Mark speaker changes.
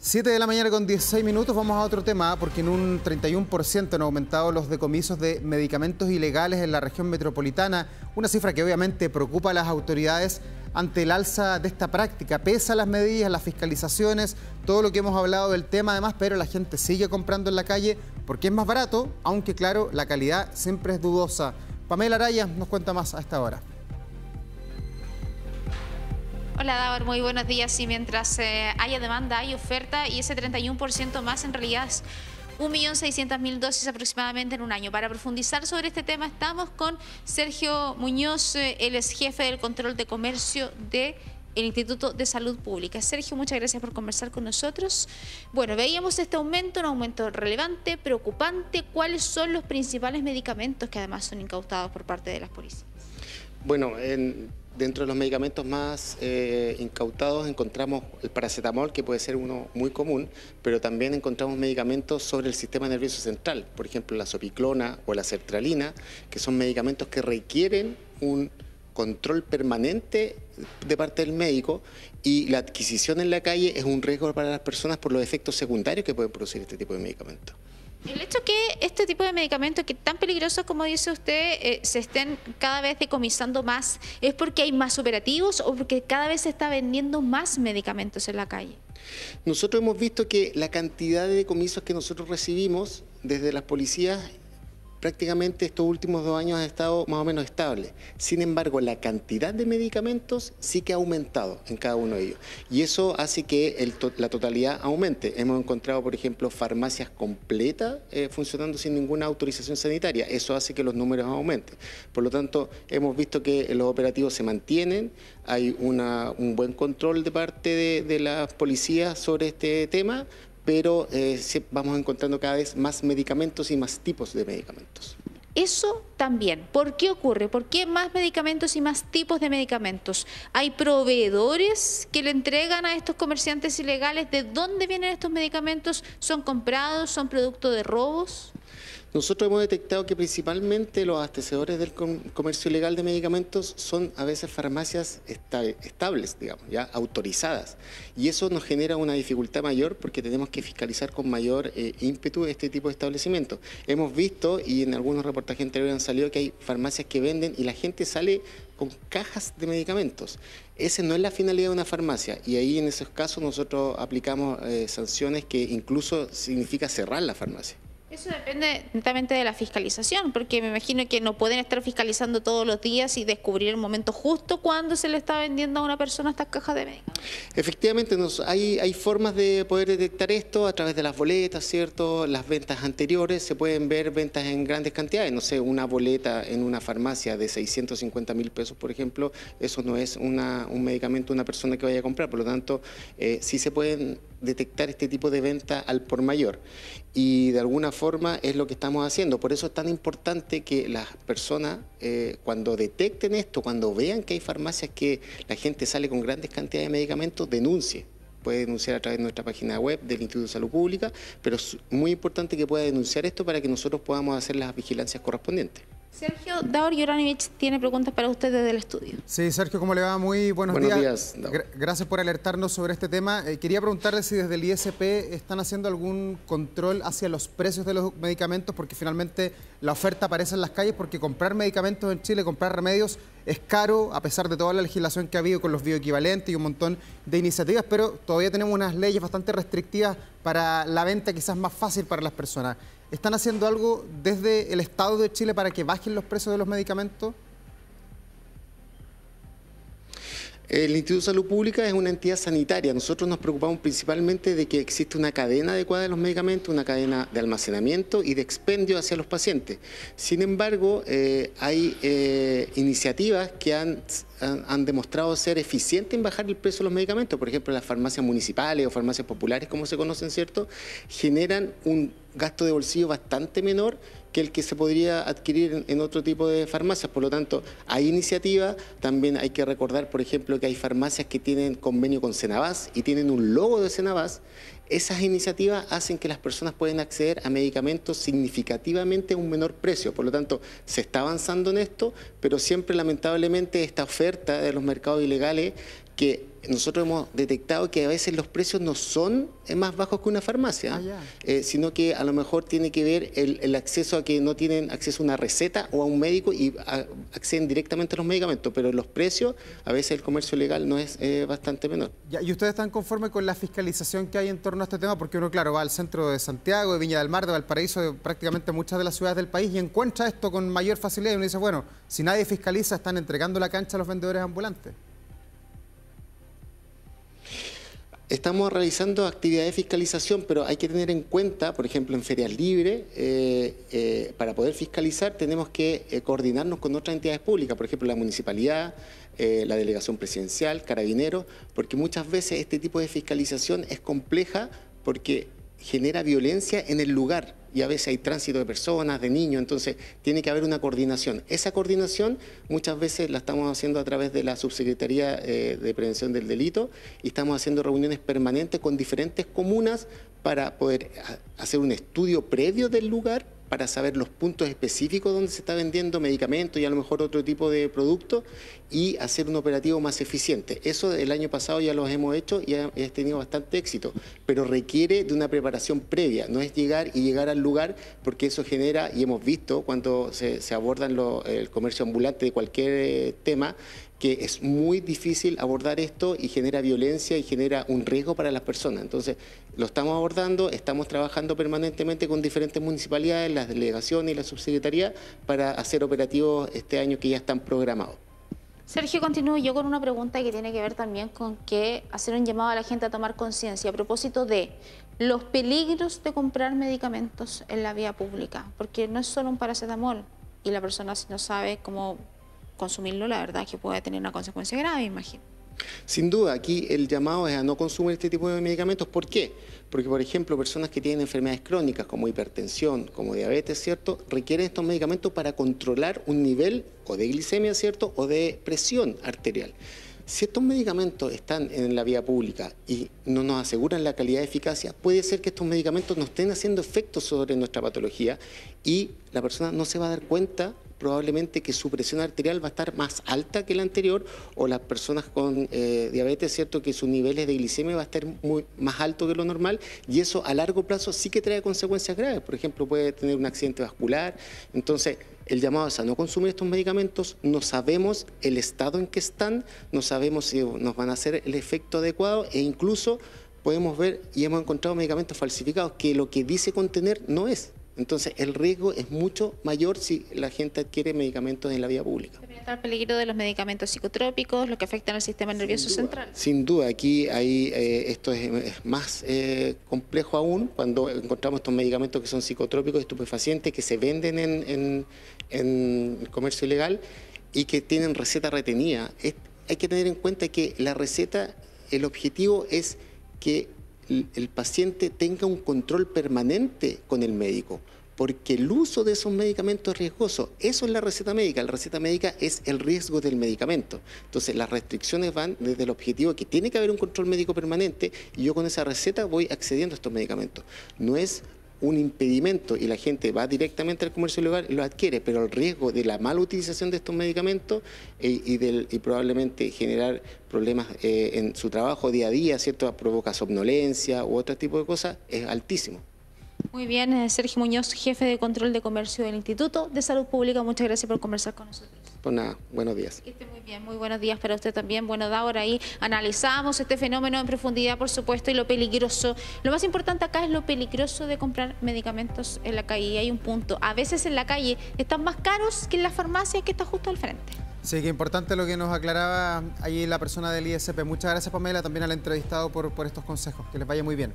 Speaker 1: 7 de la mañana con 16 minutos, vamos a otro tema, porque en un 31% han aumentado los decomisos de medicamentos ilegales en la región metropolitana, una cifra que obviamente preocupa a las autoridades ante el alza de esta práctica. Pese a las medidas, las fiscalizaciones, todo lo que hemos hablado del tema además, pero la gente sigue comprando en la calle porque es más barato, aunque claro, la calidad siempre es dudosa. Pamela Araya nos cuenta más a esta hora.
Speaker 2: Hola Davor, muy buenos días. Y mientras haya demanda, hay oferta, y ese 31% más en realidad es 1.600.000 dosis aproximadamente en un año. Para profundizar sobre este tema estamos con Sergio Muñoz, él es jefe del control de comercio del Instituto de Salud Pública. Sergio, muchas gracias por conversar con nosotros. Bueno, veíamos este aumento, un aumento relevante, preocupante. ¿Cuáles son los principales medicamentos que además son incautados por parte de las policías?
Speaker 3: Bueno, dentro de los medicamentos más incautados encontramos el paracetamol, que puede ser uno muy común, pero también encontramos medicamentos sobre el sistema nervioso central, por ejemplo la zopiclona o la sertralina, que son medicamentos que requieren un control permanente de parte del médico, y la adquisición en la calle es un riesgo para las personas por los efectos secundarios que pueden producir este tipo de medicamentos.
Speaker 2: El hecho que este tipo de medicamentos, que tan peligrosos como dice usted, se estén cada vez decomisando más, ¿es porque hay más operativos o porque cada vez se está vendiendo más medicamentos en la calle?
Speaker 3: Nosotros hemos visto que la cantidad de decomisos que nosotros recibimos desde las policías prácticamente estos últimos 2 años ha estado más o menos estable. Sin embargo, la cantidad de medicamentos sí que ha aumentado en cada uno de ellos. Y eso hace que la totalidad aumente. Hemos encontrado, por ejemplo, farmacias completas funcionando sin ninguna autorización sanitaria. Eso hace que los números aumenten. Por lo tanto, hemos visto que los operativos se mantienen. Hay un buen control de parte de las policías sobre este tema, pero vamos encontrando cada vez más medicamentos y más tipos de medicamentos.
Speaker 2: Eso también. ¿Por qué ocurre? ¿Por qué más medicamentos y más tipos de medicamentos? ¿Hay proveedores que le entregan a estos comerciantes ilegales? ¿De dónde vienen estos medicamentos? ¿Son comprados? ¿Son producto de robos?
Speaker 3: Nosotros hemos detectado que principalmente los abastecedores del comercio ilegal de medicamentos son a veces farmacias estables, digamos, ya autorizadas. Y eso nos genera una dificultad mayor porque tenemos que fiscalizar con mayor ímpetu este tipo de establecimientos. Hemos visto, y en algunos reportajes anteriores han salido, que hay farmacias que venden y la gente sale con cajas de medicamentos. Esa no es la finalidad de una farmacia, y ahí en esos casos nosotros aplicamos sanciones que incluso significa cerrar la farmacia.
Speaker 2: Eso depende netamente de la fiscalización, porque me imagino que no pueden estar fiscalizando todos los días y descubrir el momento justo cuando se le está vendiendo a una persona estas cajas de medicamentos.
Speaker 3: Efectivamente, hay formas de poder detectar esto a través de las boletas, ¿cierto? Las ventas anteriores, se pueden ver ventas en grandes cantidades. No sé, una boleta en una farmacia de 650.000 pesos, por ejemplo, eso no es un medicamento de una persona que vaya a comprar. Por lo tanto, sí se pueden detectar este tipo de venta al por mayor. Y de alguna forma es lo que estamos haciendo. Por eso es tan importante que las personas, cuando detecten esto, cuando vean que hay farmacias que la gente sale con grandes cantidades de medicamentos, denuncie. Puede denunciar a través de nuestra página web del Instituto de Salud Pública, pero es muy importante que pueda denunciar esto para que nosotros podamos hacer las vigilancias correspondientes.
Speaker 2: Sergio, Davor Juranovic tiene preguntas para usted desde el estudio.
Speaker 1: Sí, Sergio, ¿cómo le va? Muy buenos días. Gracias por alertarnos sobre este tema. Quería preguntarle si desde el ISP están haciendo algún control hacia los precios de los medicamentos, porque finalmente la oferta aparece en las calles, porque comprar medicamentos en Chile, comprar remedios, es caro, a pesar de toda la legislación que ha habido con los bioequivalentes y un montón de iniciativas, pero todavía tenemos unas leyes bastante restrictivas para la venta quizás más fácil para las personas. ¿Están haciendo algo desde el Estado de Chile para que bajen los precios de los medicamentos?
Speaker 3: El Instituto de Salud Pública es una entidad sanitaria. Nosotros nos preocupamos principalmente de que existe una cadena adecuada de los medicamentos, una cadena de almacenamiento y de expendio hacia los pacientes. Sin embargo, hay iniciativas que han demostrado ser eficientes en bajar el precio de los medicamentos. Por ejemplo, las farmacias municipales o farmacias populares, como se conocen, ¿cierto?, generan un gasto de bolsillo bastante menor que el que se podría adquirir en otro tipo de farmacias. Por lo tanto, hay iniciativas. También hay que recordar, por ejemplo, que hay farmacias que tienen convenio con Senabas y tienen un logo de Senabas. Esas iniciativas hacen que las personas puedan acceder a medicamentos significativamente a un menor precio. Por lo tanto, se está avanzando en esto, pero siempre lamentablemente esta oferta de los mercados ilegales que nosotros hemos detectado que a veces los precios no son más bajos que una farmacia, sino que a lo mejor tiene que ver el acceso a que no tienen acceso a una receta o a un médico y acceden directamente a los medicamentos, pero los precios, a veces el comercio legal no es bastante menor.
Speaker 1: ¿Y ustedes están conformes con la fiscalización que hay en torno a este tema? Porque uno, claro, va al centro de Santiago, de Viña del Mar, de Valparaíso, de prácticamente muchas de las ciudades del país y encuentra esto con mayor facilidad y uno dice, bueno, si nadie fiscaliza, están entregando la cancha a los vendedores ambulantes.
Speaker 3: Estamos realizando actividades de fiscalización, pero hay que tener en cuenta, por ejemplo, en ferias libres, para poder fiscalizar tenemos que coordinarnos con otras entidades públicas, por ejemplo, la municipalidad, la delegación presidencial, carabineros, porque muchas veces este tipo de fiscalización es compleja porque genera violencia en el lugar y a veces hay tránsito de personas, de niños, entonces tiene que haber una coordinación. Esa coordinación muchas veces la estamos haciendo a través de la Subsecretaría de Prevención del Delito y estamos haciendo reuniones permanentes con diferentes comunas para poder hacer un estudio previo del lugar, para saber los puntos específicos donde se está vendiendo medicamentos y a lo mejor otro tipo de productos y hacer un operativo más eficiente. Eso el año pasado ya lo hemos hecho y ha tenido bastante éxito, pero requiere de una preparación previa, no es llegar al lugar porque eso genera, y hemos visto cuando se abordan el comercio ambulante de cualquier tema, que es muy difícil abordar esto y genera violencia y genera un riesgo para las personas. Entonces, lo estamos abordando, estamos trabajando permanentemente con diferentes municipalidades, las delegaciones y la subsecretaría para hacer operativos este año que ya están programados.
Speaker 2: Sergio, continúo yo con una pregunta que tiene que ver también con que hacer un llamado a la gente a tomar conciencia a propósito de los peligros de comprar medicamentos en la vía pública, porque no es solo un paracetamol y la persona si no sabe cómo consumirlo, la verdad es que puede tener una consecuencia grave, imagino.
Speaker 3: Sin duda, aquí el llamado es a no consumir este tipo de medicamentos. ¿Por qué? Porque, por ejemplo, personas que tienen enfermedades crónicas como hipertensión, como diabetes, ¿cierto?, requieren estos medicamentos para controlar un nivel o de glicemia, ¿cierto?, o de presión arterial. Si estos medicamentos están en la vía pública y no nos aseguran la calidad de eficacia, puede ser que estos medicamentos no estén haciendo efectos sobre nuestra patología y la persona no se va a dar cuenta probablemente que su presión arterial va a estar más alta que la anterior, o las personas con diabetes, ¿cierto?, que sus niveles de glicemia va a estar más alto que lo normal, y eso a largo plazo sí que trae consecuencias graves. Por ejemplo, puede tener un accidente vascular. Entonces, el llamado es a no consumir estos medicamentos. No sabemos el estado en que están, no sabemos si nos van a hacer el efecto adecuado, e incluso podemos ver y hemos encontrado medicamentos falsificados que lo que dice contener no es. Entonces, el riesgo es mucho mayor si la gente adquiere medicamentos en la vía pública.
Speaker 2: También está el peligro de los medicamentos psicotrópicos, los que afectan al sistema nervioso central.
Speaker 3: Sin duda, aquí esto es más complejo aún cuando encontramos estos medicamentos que son psicotrópicos, estupefacientes, que se venden en el comercio ilegal y que tienen receta retenida. Hay que tener en cuenta que la receta, el objetivo es que el paciente tenga un control permanente con el médico, porque el uso de esos medicamentos es riesgoso. Eso es la receta médica. La receta médica es el riesgo del medicamento. Entonces, las restricciones van desde el objetivo que tiene que haber un control médico permanente y yo con esa receta voy accediendo a estos medicamentos. No es un impedimento y la gente va directamente al comercio ilegal y lo adquiere, pero el riesgo de la mala utilización de estos medicamentos y probablemente generar problemas en su trabajo día a día, ¿cierto?, provoca somnolencia u otro tipo de cosas, es altísimo.
Speaker 2: Muy bien, Sergio Muñoz, jefe de control de comercio del Instituto de Salud Pública, muchas gracias por conversar con nosotros.
Speaker 3: Pues nada, buenos días.
Speaker 2: Que esté muy bien, muy buenos días para usted también. Bueno, Davor, ahí analizamos este fenómeno en profundidad, por supuesto, y lo peligroso. Lo más importante acá es lo peligroso de comprar medicamentos en la calle. Y hay un punto, a veces en la calle están más caros que en la farmacia que está justo al frente.
Speaker 1: Sí, que importante lo que nos aclaraba allí la persona del ISP. Muchas gracias, Pamela, también al entrevistado por estos consejos. Que les vaya muy bien.